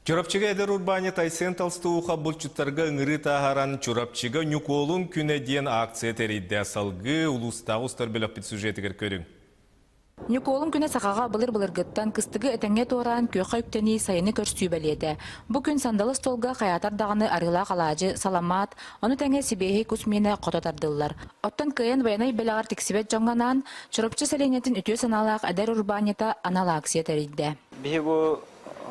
Чурапчыга эдер урбане тайсен талстууха бұлчыттарға ыңыры тағаран чурапчыга нюколун күне ден акция терейді салғы улустағы ұстар бөлік бит сюжетігер көрің. Нюколун күне сақаға былыр-былыргыттан кыстығы әтәңе туаран көқа үктені сайыны көрсүй бәледі. Бұ күн сандалы столға қаятар дағаны арыла қалажы, саламат, оны тәңе сибейхей күсмені қотатардылар. Оттан кыйын баянай бәліғар тексібет жоңғанан, чурапчы сәленетін үтіе саналақ әдер урбанета анала акция терейді.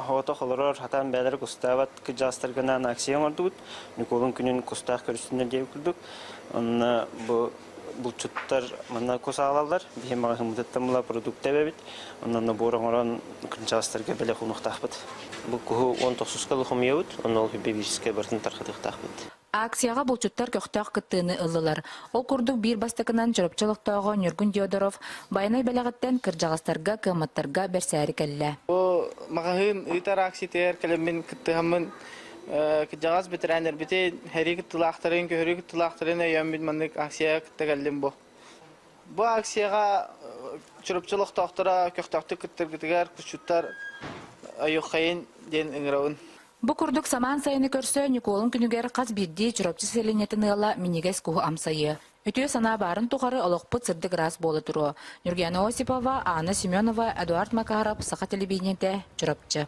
Хото холорор хатан бәлер кустават кыжастыргынан акция ордут. Николун күнүн кустах көрүстүнө деп күрдүк. Онна бу чуттар мына косалалар. Бихим магымдаттамла продукт бебит. Онна бораңоран кыжастырга беле хунуктахбыт. Бу ку 19 хумиют, онна бибиске бертин тархатыктахбыт. Акцияға бұлчуттар көқтақ кыттыны ылылар. Ол күрдік бір бастықынан чұрапчылықтағы Нюргун Диодоров байынай бәліғіттен кіржағыстарға, кыматтарға бәрсәрі кәлі. Мағағын ұйтар акциятер кәлеммен кыттығамын кіржағыз бітірәндер біте әрі кіттілақтарын, көрі кіттілақтарын өйен біт маңдық акцияға кітті кәлім бұ. Бұ акцияға чұрапчылық тоқтыра көқтақты кіттіргітігер күшуттар айуқайын ден үңірауын. Бу курдук саман сайыны көрсө Николун күнүгер каз бирди чурапчы селенетін ыла минигес куху амсайы. Өтіе сана барын тухары олықпыт сырдык раз болы туру. Нургияна Осипова, Анна Семенова, Эдуард Макаров, Саха телевидениеде чурапчы.